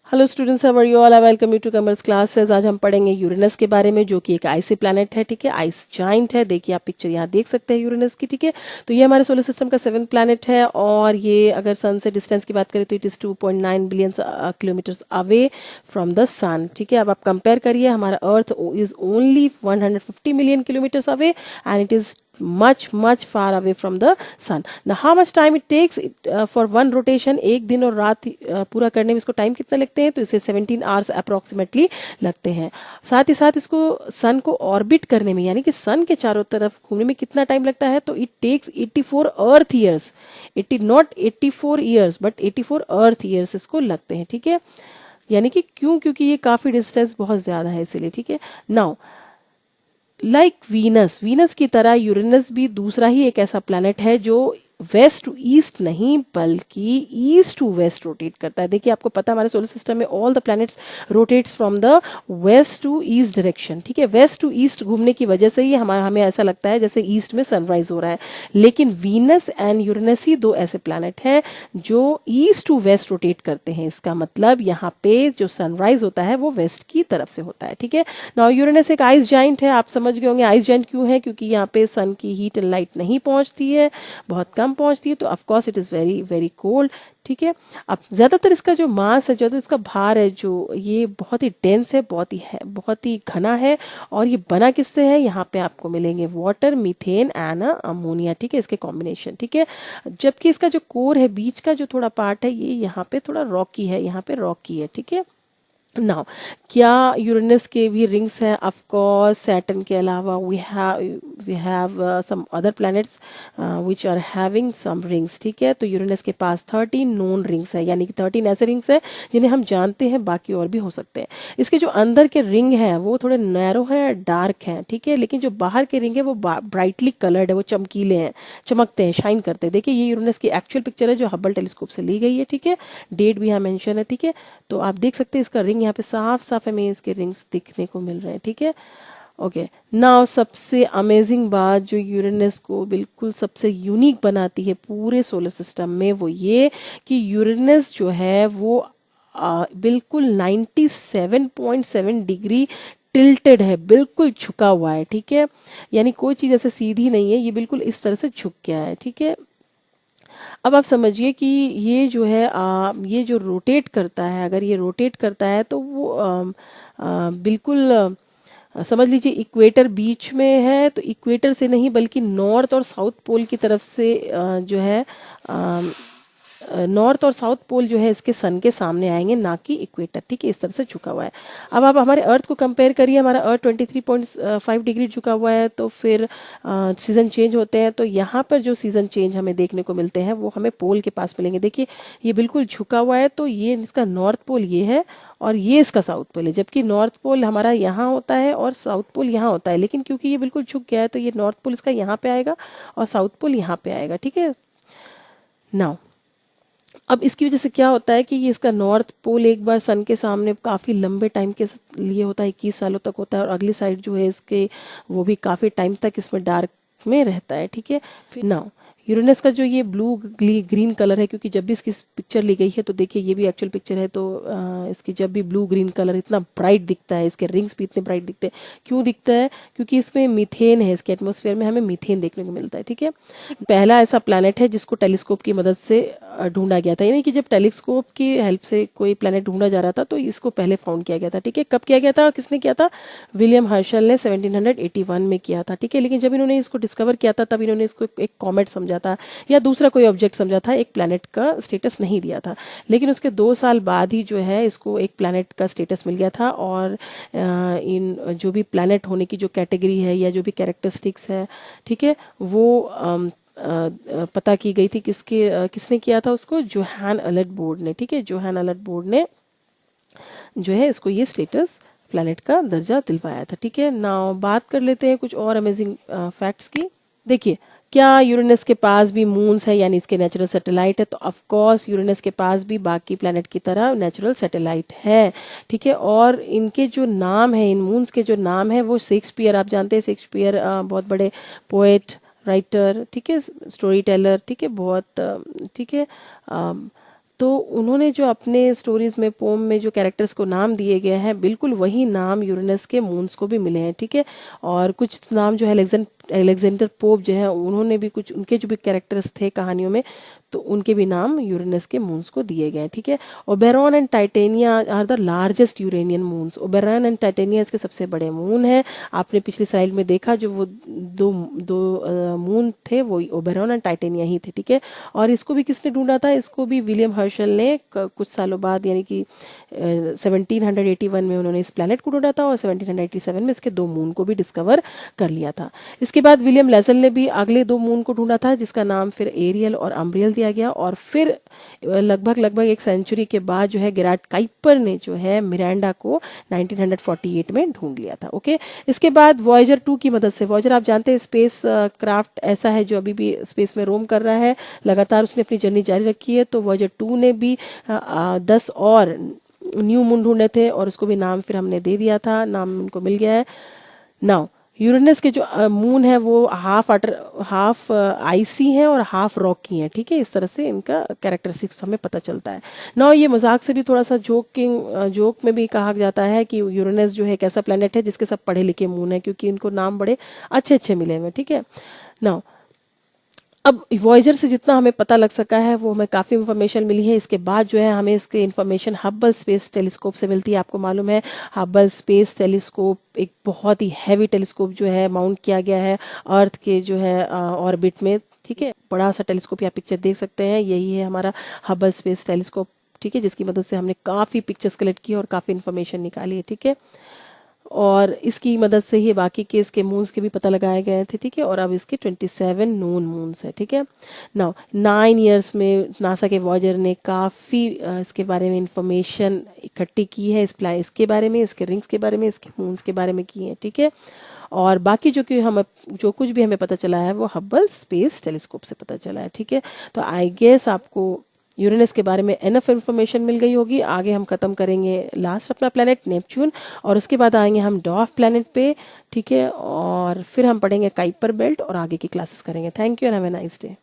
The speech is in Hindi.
Hello students, how are you all? I welcome you to commerce classes. आज हम पढ़ेंगे यूरेनस के बारे में, जो कि एक आइसी प्लैनेट है। ठीक है, आइस जाइंट है। देखिए आप पिक्चर यहाँ देख सकते हैं यूरेनस की। ठीक है, तो ये हमारे सोलर सिस्टम का 7th प्लैनेट है और ये अगर सन से डिस्टेंस की बात करें तो it is 2.9 billion kilometres away from the sun. ठीक है, अब आप कंपेयर करिए, हमारा Earth is only 150 million kilometres away and it is much far away from the sun. Now how much time it takes for one rotation? एक दिन और रात पूरा करने में इसको टाइम कितना लगते हैं? तो इसे 17 आवर्स अप्रोक्सीमेटली लगते हैं। साथ ही साथ इसको सन को ऑर्बिट करने में, यानी कि सन के चारों तरफ घूमने में कितना टाइम लगता है? तो it takes 84 earth years. It is not 84 years but 84 earth years इसको लगते हैं। ठीक है, यानी कि क्यों? क्योंकि ये काफी डिस्टेंस बहुत ज्यादा है, इसीलिए। ठीक है, नाउ लाइक वीनस की तरह यूरेनस भी दूसरा ही एक ऐसा प्लैनेट है जो वेस्ट टू ईस्ट नहीं बल्कि ईस्ट टू वेस्ट रोटेट करता है। देखिए आपको पता है हमारे सोलर सिस्टम में all the planets rotates from the west to east direction. ठीक है, वेस्ट टू ईस्ट घूमने की वजह से ही हमें ऐसा लगता है जैसे ईस्ट में सनराइज हो रहा है। लेकिन वीनस एंड यूरेनस ही दो ऐसे प्लैनेट हैं जो ईस्ट टू वेस्ट रोटेट करते हैं। इसका मतलब यहाँ पे जो सनराइज होता है वो वेस्ट की तरफ से होता है। ठीक है, नाउ यूरेनस एक आइस जाइंट है। आप समझ गए होंगे आइस जाइंट क्यों है, क्योंकि यहाँ पे सन की हीट एंड लाइट नहीं पहुंचती है, बहुत कम पहुंचती है, तो of course it is very very cold. ठीक है, अब ज्यादातर इसका जो मास है, जो इसका भार है, जो ये बहुत ही डेंस है, बहुत ही घना है। और ये बना किससे है? यहाँ पे आपको मिलेंगे वाटर, मीथेन एंड अमोनिया। ठीक है, इसके कॉम्बिनेशन। ठीक है, जबकि इसका जो कोर है, बीच का जो थोड़ा पार्ट है, ये यहाँ पे थोड़ा रॉकी है, यहाँ पे रॉकी है। ठीक है, नाउ क्या यूरेनस के भी रिंग्स हैं? ऑफ कोर्स, सैटर्न के अलावा we have some other planets which are having some rings. ठीक है, तो यूरेनस के पास 13 नोन रिंग्स है, यानी कि 13 ऐसे रिंग्स हैं जिन्हें हम जानते हैं, बाकी और भी हो सकते हैं। इसके जो अंदर के रिंग हैं वो थोड़े नैरो हैं, डार्क हैं। ठीक है, लेकिन जो बाहर के रिंग है वो ब्राइटली कलर्ड है, वो चमकीले हैं, चमकते हैं, शाइन करते हैं। देखिए ये यूरेनस की एक्चुअल पिक्चर है जो हबल टेलीस्कोप से ली गई है। ठीक है, डेट भी यहाँ मेंशन है। ठीक है, तो आप देख सकते हैं इसका रिंग यहाँ पे साफ साफ हमें इसके रिंग्स दिखने को मिल रहे हैं। ठीक है, ओके। नाउ सबसे अमेजिंग बात जो यूरेनस को बिल्कुल सबसे यूनिक बनाती है पूरे सोलर सिस्टम में, वो ये कि यूरेनस जो है वो बिल्कुल 97.7 डिग्री टिल्टेड है, बिल्कुल झुका हुआ है। ठीक है, यानी कोई चीज ऐसे सीधी नहीं है, ये बिल्कुल इस तरह से झुक गया है। ठीक है, अब आप समझिए कि ये जो है ये जो रोटेट करता है, अगर ये रोटेट करता है तो वो बिल्कुल समझ लीजिए इक्वेटर बीच में है, तो इक्वेटर से नहीं बल्कि नॉर्थ और साउथ पोल की तरफ से जो है नॉर्थ और साउथ पोल जो है इसके सन के सामने आएंगे, ना कि इक्वेटर। ठीक है, इस तरह से झुका हुआ है। अब आप हमारे अर्थ को कंपेयर करिए, हमारा अर्थ 23.5 डिग्री झुका हुआ है, तो फिर सीजन चेंज होते हैं। तो यहाँ पर जो सीजन चेंज हमें देखने को मिलते हैं वो हमें पोल के पास मिलेंगे। देखिए ये बिल्कुल झुका हुआ है, तो ये इसका नॉर्थ पोल ये है और ये इसका साउथ पोल है, जबकि नॉर्थ पोल हमारा यहाँ होता है और साउथ पोल यहाँ होता है। लेकिन क्योंकि ये बिल्कुल झुक गया है तो ये नॉर्थ पोल इसका यहाँ पे आएगा और साउथ पोल यहाँ पे आएगा। ठीक है, नाउ अब इसकी वजह से क्या होता है कि ये इसका नॉर्थ पोल एक बार सन के सामने काफ़ी लंबे टाइम के लिए होता है, 21 सालों तक होता है, और अगली साइड जो है इसके वो भी काफ़ी टाइम तक इसमें डार्क में रहता है। ठीक है, फिर नाउ यूरेनस का जो ये ब्लू ग्रीन कलर है, क्योंकि जब भी इसकी पिक्चर ली गई है तो देखिए ये भी एक्चुअल पिक्चर है, तो इसकी जब भी ब्लू ग्रीन कलर इतना ब्राइट दिखता है, इसके रिंग्स भी इतने ब्राइट दिखते हैं। क्यों दिखता है? क्योंकि इसमें मीथेन है, इसके एटमॉस्फेयर में हमें मीथेन देखने को मिलता है। ठीक है, पहला ऐसा प्लैनेट है जिसको टेलीस्कोप की मदद से ढूंढा गया था, यानी कि जब टेलीस्कोप की हेल्प से कोई प्लैनेट ढूंढा जा रहा था तो इसको पहले फाउंड किया गया था। ठीक है, कब किया गया था, किसने किया था? विलियम हर्शल ने 1781 में किया था। ठीक है, लेकिन जब इन्होंने इसको डिस्कवर किया था तब इन्होंने इसको एक कॉमेट समझा था या दूसरा कोई ऑब्जेक्ट समझा था, एक प्लैनेट का स्टेटस नहीं दिया था। लेकिन उसके 2 साल बाद ही जो है इसको एक प्लैनेट का स्टेटस मिल गया था, और इन जो भी प्लैनेट होने की जो कैटेगरी है या जो भी कैरेक्टरिस्टिक्स है, ठीक है, वो पता की गई थी। किसने किया था उसको? जोहान अलर्ट बोर्ड ने। ठीक है, जोहान अलर्ट बोर्ड ने जो है इसको ये स्टेटस प्लैनेट का दर्जा दिलवाया था। ठीक है, नाउ बात कर लेते हैं कुछ और अमेजिंग फैक्ट्स की। देखिए, क्या यूरेनस के पास भी मून्स है, यानी इसके नेचुरल सैटेलाइट है? तो ऑफ कोर्स यूरेनस के पास भी बाकी प्लैनेट की तरह नेचुरल सैटेलाइट है। ठीक है, और इनके जो नाम है, इन मून्स के जो नाम है वो शेक्सपियर, आप जानते हैं शेक्सपियर बहुत बड़े पोएट, राइटर, ठीक है, स्टोरी टेलर, ठीक है, बहुत ठीक है, तो उन्होंने जो अपने स्टोरीज में, पोम में जो कैरेक्टर्स को नाम दिए गए हैं, बिल्कुल वही नाम यूरेनस के मून्स को भी मिले हैं, ठीक है। और कुछ नाम जो है अलेक्जेंडर पोप जो है, उन्होंने भी कुछ, उनके जो भी कैरेक्टर्स थे कहानियों में, तो उनके भी नाम यूरेनस के मून्स को दिए गए, ठीक है। Oberon and Titania are the largest Uranian moons. Oberon and Titania इसके सबसे बड़े मून हैं। आपने पिछली स्लाइड में देखा, जो वो दो दो मून थे, वो ओबेरॉन एंड टाइटेनिया ही थे, ठीक है। और इसको भी किसने ढूंढा था? इसको भी विलियम हर्शल ने कुछ सालों बाद, यानी कि 1781 में उन्होंने इस प्लैनेट को ढूंढा था, और 1787 में इसके 2 मून को भी डिस्कवर कर लिया था। इसके बाद विलियम लेसल ने भी अगले 2 मून को ढूंढा था, जिसका नाम फिर एरियल और अम्ब्रियल दिया गया। और फिर लगभग 1 सेंचुरी के बाद जो है गेरार्ड काइपर ने जो है मिरांडा को 1948 में ढूंढ लिया था। ओके, इसके बाद वॉयेजर 2 की मदद से, वॉयेजर आप जानते हैं स्पेस क्राफ्ट ऐसा है जो अभी भी स्पेस में रोम कर रहा है, लगातार उसने अपनी जर्नी जारी रखी है। तो वॉयेजर 2 ने भी 10 और न्यू मून ढूंढे थे, और उसको भी नाम फिर हमने दे दिया था, नाम उनको मिल गया है। नाउ यूरेनस के जो मून है वो हाफ आइसी है और हाफ रॉकी है, ठीक है। इस तरह से इनका कैरेक्टरिस्टिक्स हमें पता चलता है। नाउ ये मजाक से भी थोड़ा सा जोक में भी कहा जाता है कि यूरेनस जो है एक ऐसा प्लेनेट है जिसके सब पढ़े लिखे मून है, क्योंकि इनको नाम बड़े अच्छे अच्छे मिले हुए, ठीक है। नाउ अब वॉयेजर से जितना हमें पता लग सका है, वो हमें काफ़ी इन्फॉर्मेशन मिली है। इसके बाद जो है हमें इसके इन्फॉर्मेशन हब्बल स्पेस टेलीस्कोप से मिलती है। आपको मालूम है, हब्बल स्पेस टेलीस्कोप एक बहुत ही हैवी टेलीस्कोप जो है माउंट किया गया है अर्थ के जो है ऑर्बिट में, ठीक है। बड़ा सा टेलीस्कोप, या पिक्चर देख सकते हैं, यही है हमारा हब्बल स्पेस टेलीस्कोप, ठीक है, जिसकी मदद से हमने काफ़ी पिक्चर्स कलेक्ट की और काफ़ी इन्फॉर्मेशन निकाली है, ठीक है। और इसकी मदद से ही बाकी के इसके मून्स के भी पता लगाए गए थे, ठीक है। और अब इसके 27 नोन मून्स है, ठीक है। नाउ 9 ईयर्स में नासा के वॉयेजर ने काफ़ी इसके बारे में इंफॉर्मेशन इकट्ठी की है, इसके बारे में, इसके रिंग्स के बारे में, इसके मून्स के बारे में की है, ठीक है। और बाकी जो कुछ भी हमें पता चला है वो हब्बल स्पेस टेलीस्कोप से पता चला है, ठीक है। तो आई गेस आपको यूरेनस के बारे में एनफ इन्फॉर्मेशन मिल गई होगी। आगे हम खत्म करेंगे लास्ट अपना प्लेनेट नेपच्यून, और उसके बाद आएंगे हम डॉर्फ प्लेनेट पे, ठीक है। और फिर हम पढ़ेंगे काइपर बेल्ट और आगे की क्लासेस करेंगे। Thank you and have a nice day.